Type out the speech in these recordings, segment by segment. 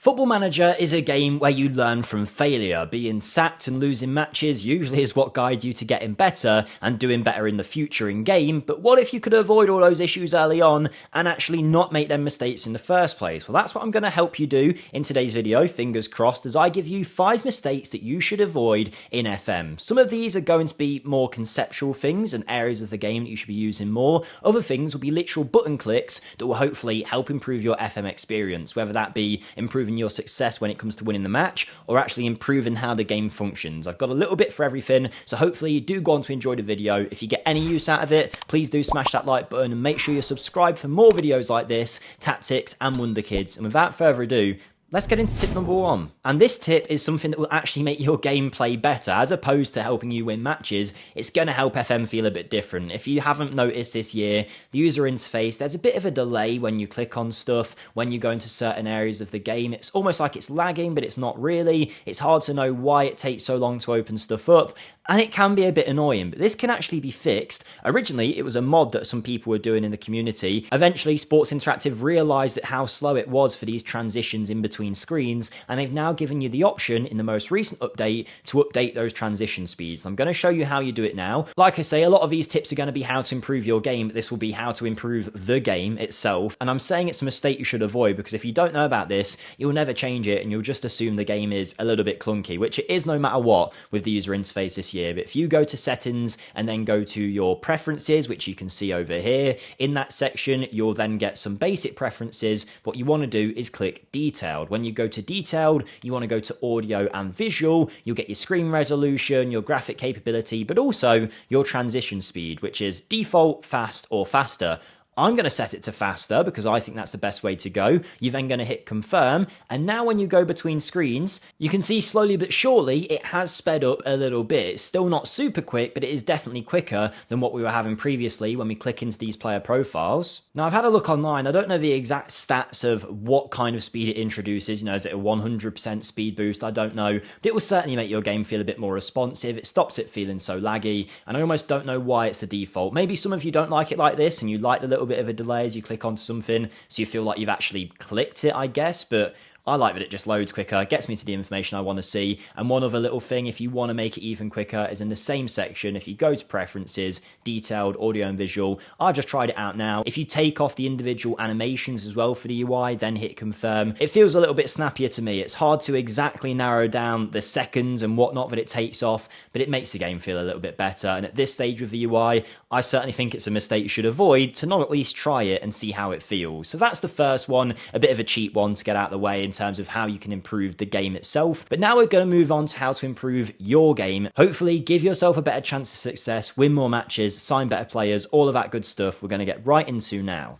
Football Manager is a game where you learn from failure. Being sacked and losing matches usually is what guides you to getting better and doing better in the future in game, but what if you could avoid all those issues early on and actually not make them mistakes in the first place? Well, that's what I'm going to help you do in today's video, fingers crossed, as I give you 5 mistakes that you should avoid in FM. Some of these are going to be more conceptual things and areas of the game that you should be using more. Other things will be literal button clicks that will hopefully help improve your FM experience, whether that be improving your success when it comes to winning the match, or actually improving how the game functions. I've got a little bit for everything, so hopefully you do go on to enjoy the video. If you get any use out of it, please do smash that like button and make sure you're subscribed for more videos like this, tactics and wonder kids. And without further ado, let's get into tip number 1. And this tip is something that will actually make your gameplay better. As opposed to helping you win matches, it's going to help FM feel a bit different. If you haven't noticed this year, the user interface, there's a bit of a delay when you click on stuff, when you go into certain areas of the game. It's almost like it's lagging, but it's not really. It's hard to know why it takes so long to open stuff up, and it can be a bit annoying, but this can actually be fixed. Originally, it was a mod that some people were doing in the community. Eventually, Sports Interactive realised how slow it was for these transitions in between screens, and they've now given you the option in the most recent update to update those transition speeds. I'm going to show you how you do it now. Like I say, a lot of these tips are going to be how to improve your game, but this will be how to improve the game itself. And I'm saying it's a mistake you should avoid, because if you don't know about this, you'll never change it and you'll just assume the game is a little bit clunky, which it is no matter what with the user interface this year. But if you go to settings and then go to your preferences, which you can see over here, in that section you'll then get some basic preferences. What you want to do is click detailed. When you go to detailed, you want to go to audio and visual. You'll get your screen resolution, your graphic capability, but also your transition speed, which is default, fast or faster. I'm going to set it to faster because I think that's the best way to go. You're then going to hit confirm, and now when you go between screens, you can see slowly but surely it has sped up a little bit. It's still not super quick, but it is definitely quicker than what we were having previously when we click into these player profiles. Now, I've had a look online. I don't know the exact stats of what kind of speed it introduces. You know, is it a 100% speed boost? I don't know, but it will certainly make your game feel a bit more responsive. It stops it feeling so laggy, and I almost don't know why it's the default. Maybe some of you don't like it like this, and you like the little bit of a delay as you click onto something, so you feel like you've actually clicked it, I guess, but I like that it just loads quicker, gets me to the information I want to see. And one other little thing, if you want to make it even quicker, is in the same section, if you go to preferences, detailed, audio and visual, I've just tried it out now. If you take off the individual animations as well for the UI, then hit confirm, it feels a little bit snappier to me. It's hard to exactly narrow down the seconds and whatnot that it takes off, but it makes the game feel a little bit better. And at this stage with the UI, I certainly think it's a mistake you should avoid to not at least try it and see how it feels. So that's the first one, a bit of a cheap one to get out of the way in terms of how you can improve the game itself. But now we're going to move on to how to improve your game. Hopefully give yourself a better chance of success, win more matches, sign better players, all of that good stuff we're going to get right into now.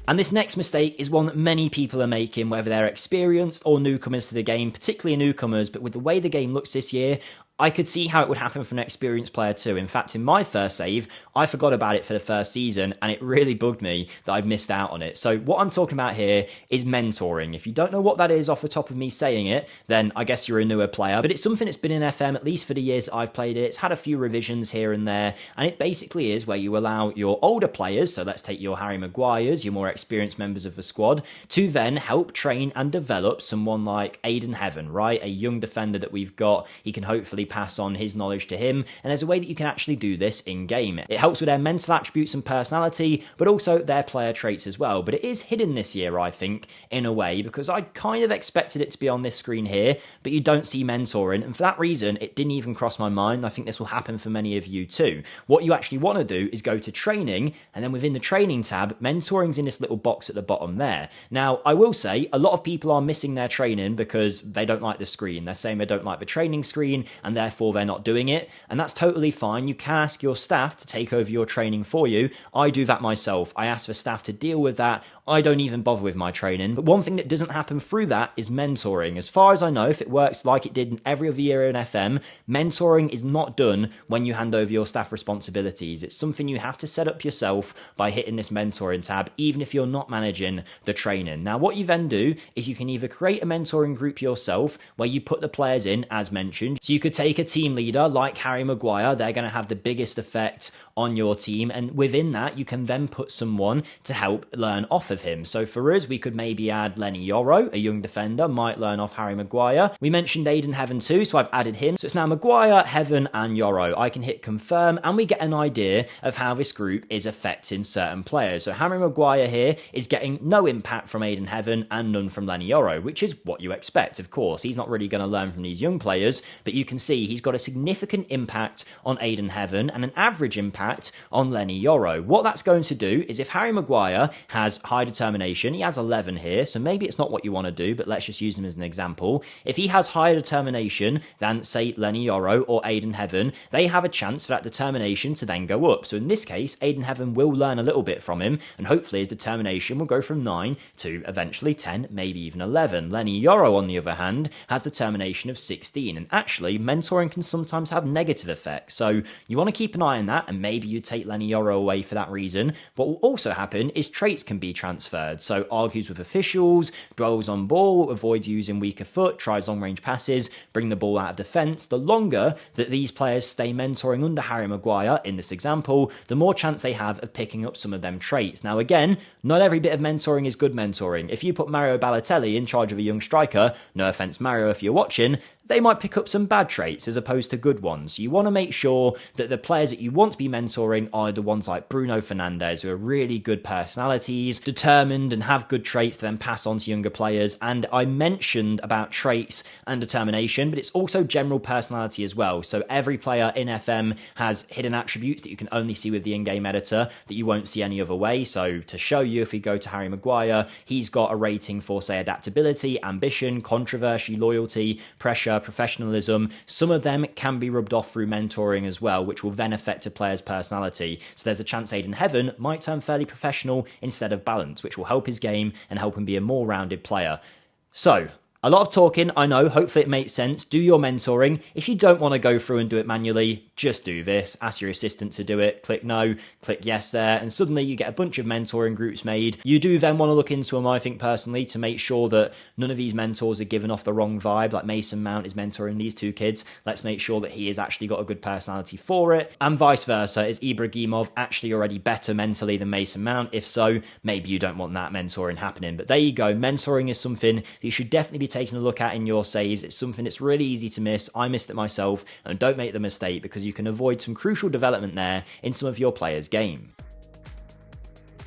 And this next mistake is one that many people are making, whether they're experienced or newcomers to the game, particularly newcomers. But with the way the game looks this year, I could see how it would happen for an experienced player too. In fact, in my first save, I forgot about it for the first season, and it really bugged me that I'd missed out on it. So what I'm talking about here is mentoring. If you don't know what that is off the top of me saying it, then I guess you're a newer player. But it's something that's been in FM, at least for the years I've played it. It's had a few revisions here and there, and it basically is where you allow your older players, so let's take your Harry Maguires, your more experienced members of the squad, to then help train and develop someone like Aiden Heaven, right? A young defender that we've got. He can hopefully pass on his knowledge to him, and there's a way that you can actually do this in game. It helps with their mental attributes and personality, but also their player traits as well. But it is hidden this year, I think, in a way, because I kind of expected it to be on this screen here, but you don't see mentoring, and for that reason it didn't even cross my mind. I think this will happen for many of you too. What you actually want to do is go to training, and then within the training tab, mentoring's in this little box at the bottom there. Now, I will say a lot of people are missing their training because they don't like the screen. They're saying they don't like the training screen, and therefore they're not doing it, and that's totally fine. You can ask your staff to take over your training for you. I do that myself. I ask for staff to deal with that. I don't even bother with my training. But one thing that doesn't happen through that is mentoring. As far as I know, if it works like it did in every other year in FM, mentoring is not done when you hand over your staff responsibilities. It's something you have to set up yourself by hitting this mentoring tab, even if you're not managing the training. Now, what you then do is you can either create a mentoring group yourself where you put the players in as mentioned. So you could take a team leader like Harry Maguire. They're going to have the biggest effect on your team, and within that you can then put someone to help learn off of him. So for us, we could maybe add Lenny Yoro, a young defender, might learn off Harry Maguire. We mentioned Aiden Heaven too, so I've added him. So it's now Maguire, Heaven and Yoro. I can hit confirm and we get an idea of how this group is affecting certain players. So Harry Maguire here is getting no impact from Aiden Heaven and none from Lenny Yoro, which is what you expect, of course. He's not really going to learn from these young players, but you can see he's got a significant impact on Aiden Heaven and an average impact on Lenny Yoro. What that's going to do is if Harry Maguire has high determination, he has 11 here, so maybe it's not what you want to do, but let's just use him as an example. If he has higher determination than, say, Lenny Yoro or Aiden Heaven, they have a chance for that determination to then go up. So in this case, Aiden Heaven will learn a little bit from him, and hopefully his determination will go from 9 to eventually 10, maybe even 11. Lenny Yoro, on the other hand, has determination of 16, and actually, mentoring can sometimes have negative effects, so you want to keep an eye on that, and maybe you take Lenny Yoro away for that reason. What will also happen is traits can be transferred, so argues with officials, dwells on ball, avoids using weaker foot, tries long-range passes, bring the ball out of defence. The longer that these players stay mentoring under Harry Maguire, in this example, the more chance they have of picking up some of them traits. Now again, not every bit of mentoring is good mentoring. If you put Mario Balotelli in charge of a young striker, no offence Mario if you're watching, they might pick up some bad traits as opposed to good ones. You want to make sure that the players that you want to be mentoring are the ones like Bruno Fernandes, who are really good personalities, determined and have good traits to then pass on to younger players. And I mentioned about traits and determination, but it's also general personality as well. So every player in FM has hidden attributes that you can only see with the in-game editor that you won't see any other way. So to show you, if we go to Harry Maguire, he's got a rating for, say, adaptability, ambition, controversy, loyalty, pressure, professionalism. Some of them can be rubbed off through mentoring as well, which will then affect a player's personality. So there's a chance Aiden Heaven might turn fairly professional instead of balanced, which will help his game and help him be a more rounded player. So, a lot of talking, I know, hopefully it makes sense. Do your mentoring. If you don't want to go through and do it manually, just do this. Ask your assistant to do it. Click no, click yes there, and suddenly you get a bunch of mentoring groups made. You do then want to look into them, I think, personally, to make sure that none of these mentors are giving off the wrong vibe, like Mason Mount is mentoring these two kids. Let's make sure that he has actually got a good personality for it. And vice versa, is Ibrahimov actually already better mentally than Mason Mount? If so, maybe you don't want that mentoring happening. But there you go. Mentoring is something that you should definitely be taking a look at in your saves. It's something that's really easy to miss. I missed it myself, and don't make the mistake because you can avoid some crucial development there in some of your players' game.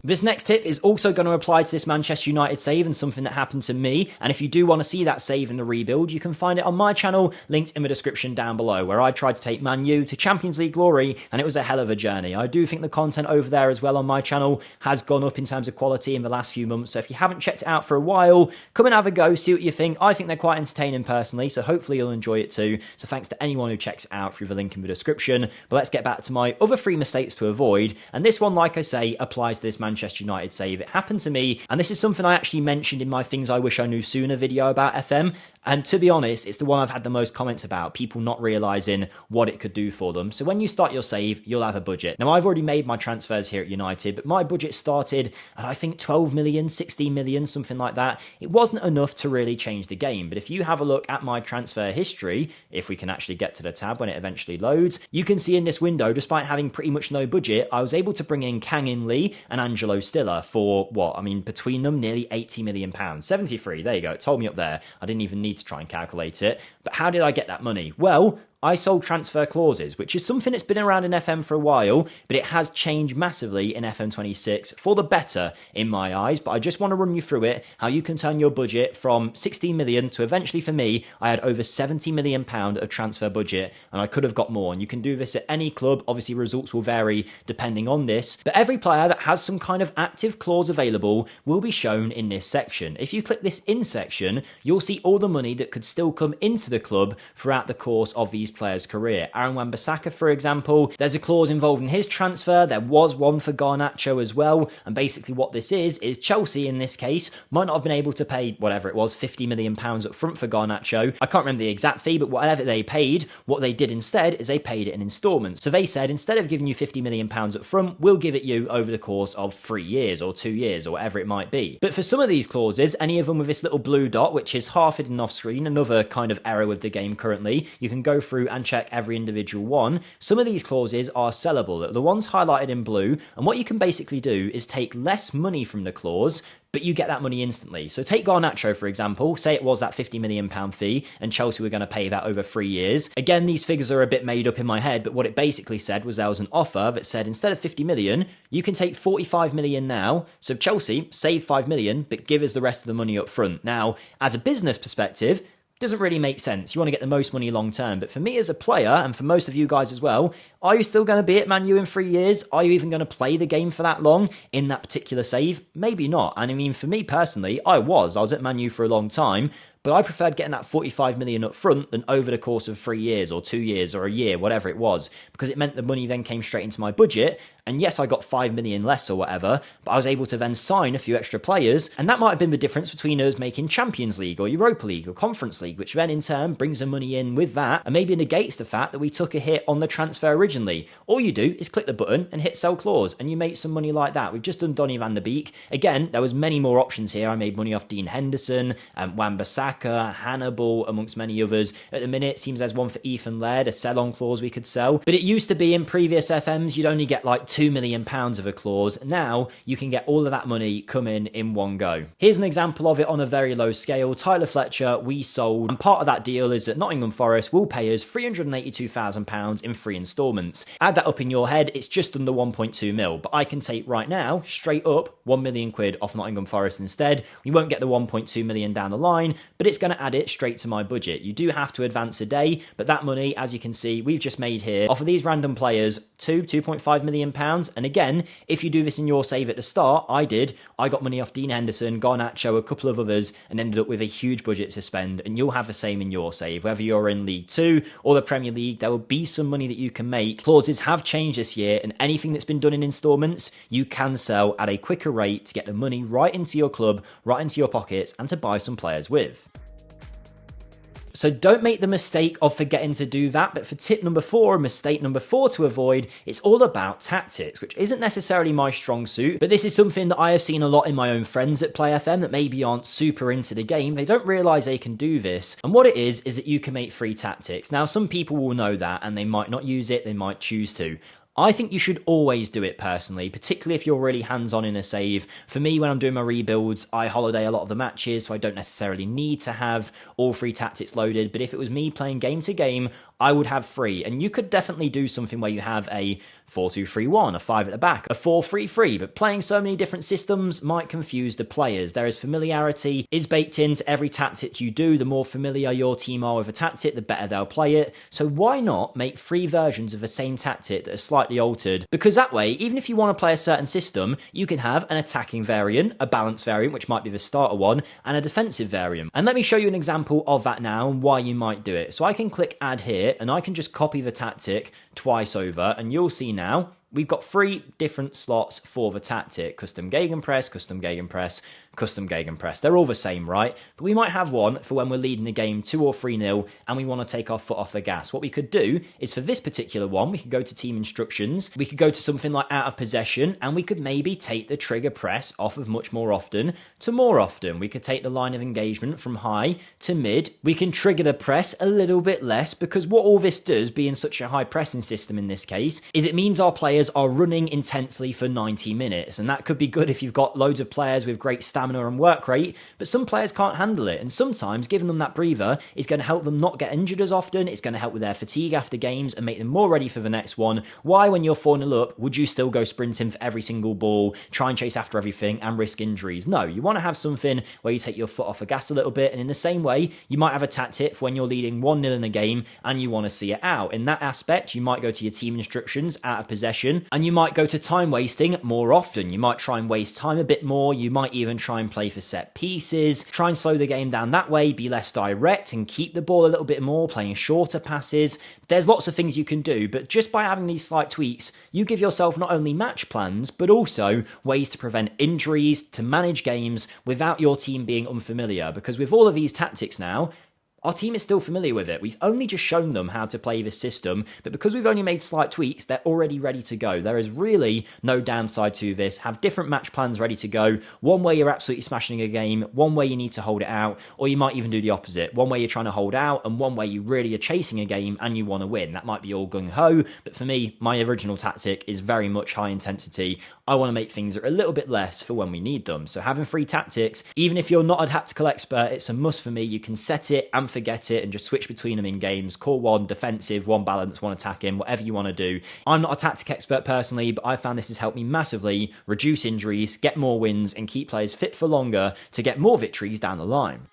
This next tip is also going to apply to this Manchester United save and something that happened to me, and if you do want to see that save in the rebuild, you can find it on my channel, linked in the description down below, where I tried to take Man U to Champions League glory, and it was a hell of a journey. I do think the content over there as well on my channel has gone up in terms of quality in the last few months, so if you haven't checked it out for a while, come and have a go, see what you think. I think they're quite entertaining personally, so hopefully you'll enjoy it too. So thanks to anyone who checks it out through the link in the description. But let's get back to my other 3 mistakes to avoid, and this one, like I say, applies to this Manchester United save. It happened to me, and this is something I actually mentioned in my Things I Wish I Knew Sooner video about FM, and to be honest, it's the one I've had the most comments about, people not realising what it could do for them. So when you start your save, you'll have a budget. Now, I've already made my transfers here at United, but my budget started at, I think, 12 million, 16 million, something like that. It wasn't enough to really change the game, but if you have a look at my transfer history, if we can actually get to the tab when it eventually loads, you can see in this window, despite having pretty much no budget, I was able to bring in Kang-In Lee and Angelo Stiller for, what, I mean, between them, nearly £80 million. 73, there you go, it told me up there. I didn't even need to try and calculate it. But how did I get that money? Well, I sold transfer clauses, which is something that's been around in FM for a while, but it has changed massively in FM26 for the better in my eyes. But I just want to run you through it, how you can turn your budget from 16 million to eventually, for me, I had over 70 million pound of transfer budget, and I could have got more. And you can do this at any club. Obviously, results will vary depending on this, but every player that has some kind of active clause available will be shown in this section. If you click this in section, you'll see all the money that could still come into the club throughout the course of these players' career. Aaron Wan-Bissaka, for example, there's a clause involved in his transfer. There was one for Garnacho as well, and basically what this is Chelsea in this case might not have been able to pay whatever it was, £50 million up front for Garnacho. I can't remember the exact fee, but whatever they paid, what they did instead is they paid it in installments. So they said, instead of giving you £50 million up front, we'll give it you over the course of 3 years or 2 years or whatever it might be. But for some of these clauses, any of them with this little blue dot, which is half hidden off screen, another kind of error with the game currently, you can go through through and check every individual one, some of these clauses are sellable. The ones highlighted in blue, and what you can basically do is take less money from the clause, but you get that money instantly. So take Garnacho, for example. Say it was that £50 million fee, and Chelsea were going to pay that over 3 years. Again, these figures are a bit made up in my head, but what it basically said was there was an offer that said instead of 50 million, you can take 45 million now. So Chelsea, save 5 million, but give us the rest of the money up front. Now, as a business perspective, doesn't really make sense. You want to get the most money long term. But for me as a player, and for most of you guys as well, are you still going to be at Man U in 3 years? Are you even going to play the game for that long in that particular save? Maybe not. And I mean, for me personally, I was at Man U for a long time, but I preferred getting that 45 million up front than over the course of 3 years or 2 years or a year, whatever it was, because it meant the money then came straight into my budget. And yes, I got 5 million less or whatever, but I was able to then sign a few extra players. And that might have been the difference between us making Champions League or Europa League or Conference League, which then in turn brings the money in with that and maybe negates the fact that we took a hit on the transfer originally. All you do is click the button and hit sell clause and you make some money like that. We've just done Donny van der Beek. Again, there was many more options here. I made money off Dean Henderson, Wan-Bissaka, Hannibal, amongst many others. At the minute, it seems there's one for Ethan Laird, a sell-on clause we could sell. But it used to be in previous FMs, you'd only get like £2 million of a clause. Now, you can get all of that money come in one go. Here's an example of it on a very low scale. Tyler Fletcher, we sold, and part of that deal is that Nottingham Forest will pay us £382,000 in 3 instalments. Add that up in your head, it's just under 1.2 mil, but I can take right now, straight up, 1 million quid off Nottingham Forest instead. We won't get the 1.2 million down the line, but it's going to add it straight to my budget. You do have to advance a day, but that money, as you can see, we've just made here off of these random players, 2.5 million pounds. And again, if you do this in your save at the start, I got money off Dean Henderson, Garnacho, a couple of others, and ended up with a huge budget to spend, and you'll have the same in your save. Whether you're in League 2 or the Premier League, there will be some money that you can make. Clauses have changed this year, and anything that's been done in installments, you can sell at a quicker rate to get the money right into your club, right into your pockets, and to buy some players with. So don't make the mistake of forgetting to do that. But for tip number 4, mistake number 4 to avoid, it's all about tactics, which isn't necessarily my strong suit. But this is something that I have seen a lot in my own friends that play FM that maybe aren't super into the game. They don't realise they can do this. And what it is that you can make free tactics. Now, some people will know that and they might not use it. They might choose to. I think you should always do it personally, particularly if you're really hands-on in a save. For me, when I'm doing my rebuilds, I holiday a lot of the matches, so I don't necessarily need to have all 3 tactics loaded. But if it was me playing game to game, I would have 3. And you could definitely do something where you have a 4-2-3-1, a 5 at the back, a 4-3-3. But playing so many different systems might confuse the players. There is familiarity is baked into every tactic you do. The more familiar your team are with a tactic, the better they'll play it. So why not make 3 versions of the same tactic that are slightly altered? Because that way, even if you want to play a certain system, you can have an attacking variant, a balance variant, which might be the starter one, and a defensive variant. And let me show you an example of that now and why you might do it. So I can click add here and I can just copy the tactic twice over, and you'll see now we've got 3 different slots for the tactic: custom gegenpress, custom gegenpress, custom gegenpress. They're all the same, right? But we might have one for when we're leading the game 2 or 3-0 and we want to take our foot off the gas. What we could do is for this particular one, we could go to team instructions, we could go to something like out of possession, and we could maybe take the trigger press off of much more often to more often. We could take the line of engagement from high to mid. We can trigger the press a little bit less, because what all this does, being such a high pressing system in this case, is it means our players are running intensely for 90 minutes. And that could be good if you've got loads of players with great stamina and work rate, but some players can't handle it. And sometimes giving them that breather is going to help them not get injured as often. It's going to help with their fatigue after games and make them more ready for the next one. Why, when you're 4-0 up, would you still go sprinting for every single ball, try and chase after everything and risk injuries? No, you want to have something where you take your foot off the gas a little bit. And in the same way, you might have a tactic for when you're leading 1-0 in a game and you want to see it out. In that aspect, you might go to your team instructions, out of possession, and you might go to time wasting more often. You might try and waste time a bit more. You might even try and play for set pieces, try and slow the game down that way, be less direct and keep the ball a little bit more, playing shorter passes. There's lots of things you can do, but just by having these slight tweaks, you give yourself not only match plans, but also ways to prevent injuries, to manage games without your team being unfamiliar. Because with all of these tactics now, our team is still familiar with it. We've only just shown them how to play this system, but because we've only made slight tweaks, they're already ready to go. There is really no downside to this. Have different match plans ready to go. One way you're absolutely smashing a game, one way you need to hold it out, or you might even do the opposite. One way you're trying to hold out, and one way you really are chasing a game and you want to win. That might be all gung-ho, but for me, my original tactic is very much high intensity. I want to make things a little bit less for when we need them. So having 3 tactics, even if you're not a tactical expert, it's a must for me. You can set it and forget it and just switch between them in games. Call one defensive, one balance, one attacking, whatever you want to do. I'm not a tactic expert personally, but I found this has helped me massively reduce injuries, get more wins, and keep players fit for longer to get more victories down the line.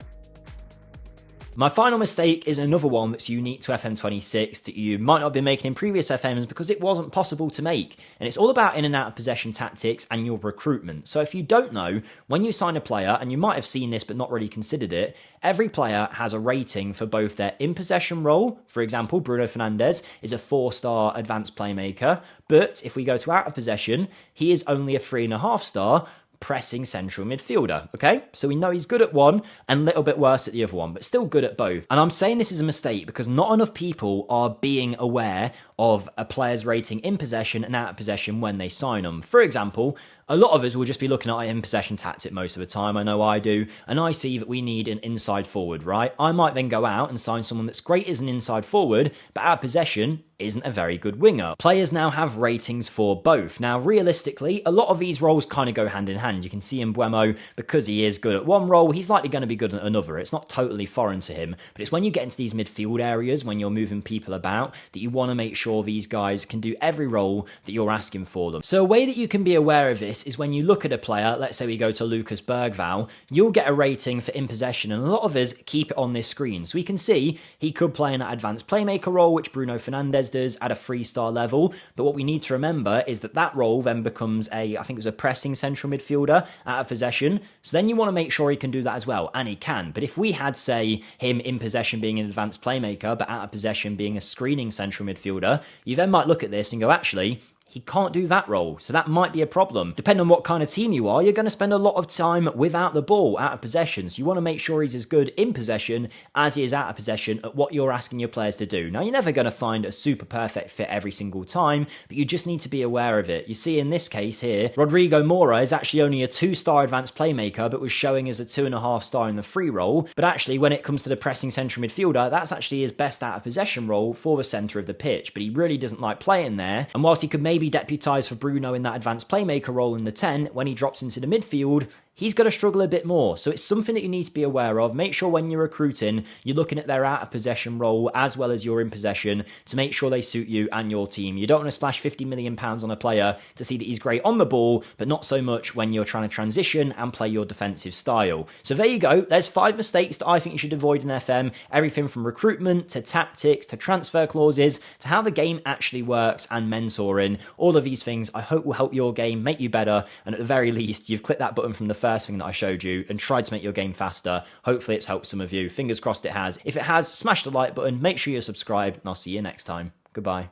My final mistake is another one that's unique to FM26 that you might not have been making in previous FMs because it wasn't possible to make. And it's all about in and out of possession tactics and your recruitment. So if you don't know, when you sign a player, and you might have seen this but not really considered it, every player has a rating for both their in possession role. For example, Bruno Fernandes is a 4-star advanced playmaker. But if we go to out of possession, he is only a 3.5-star pressing central midfielder, okay? So we know he's good at one and a little bit worse at the other one, but still good at both. And I'm saying this is a mistake because not enough people are being aware of a player's rating in possession and out of possession when they sign them. For example, a lot of us will just be looking at our in-possession tactic most of the time. I know I do. And I see that we need an inside forward, right? I might then go out and sign someone that's great as an inside forward, but out of possession isn't a very good winger. Players now have ratings for both. Now, realistically, a lot of these roles kind of go hand in hand. You can see in Mbeumo, because he is good at one role, he's likely going to be good at another. It's not totally foreign to him, but it's when you get into these midfield areas, when you're moving people about, that you want to make sure these guys can do every role that you're asking for them. So a way that you can be aware of this is when you look at a player, let's say we go to Lucas Bergvall, you'll get a rating for in possession, and a lot of us keep it on this screen. So we can see he could play in that advanced playmaker role, which Bruno Fernandes does at a 3-star level. But what we need to remember is that that role then becomes I think it was a pressing central midfielder out of possession. So then you want to make sure he can do that as well, and he can. But if we had, say, him in possession being an advanced playmaker, but out of possession being a screening central midfielder, you then might look at this and go, actually, he can't do that role, so that might be a problem. Depending on what kind of team you are, you're going to spend a lot of time without the ball, out of possession. So you want to make sure he's as good in possession as he is out of possession at what you're asking your players to do. Now, you're never going to find a super perfect fit every single time, but you just need to be aware of it. You see in this case here, Rodrigo Mora is actually only a 2-star advanced playmaker, but was showing as a 2.5-star in the free role. But actually, when it comes to the pressing central midfielder, that's actually his best out of possession role for the centre of the pitch. But he really doesn't like playing there. And whilst he could maybe deputise for Bruno in that advanced playmaker role in the 10, when he drops into the midfield, he's going to struggle a bit more. So it's something that you need to be aware of. Make sure when you're recruiting, you're looking at their out of possession role as well as your in possession to make sure they suit you and your team. You don't want to splash £50 million on a player to see that he's great on the ball, but not so much when you're trying to transition and play your defensive style. So there you go. There's 5 mistakes that I think you should avoid in FM. Everything from recruitment to tactics to transfer clauses to how the game actually works and mentoring. All of these things I hope will help your game, make you better, and at the very least, you've clicked that button from the first thing that I showed you and tried to make your game faster. Hopefully it's helped some of you. Fingers crossed it has. If it has, smash the like button, make sure you're subscribed, and I'll see you next time. Goodbye.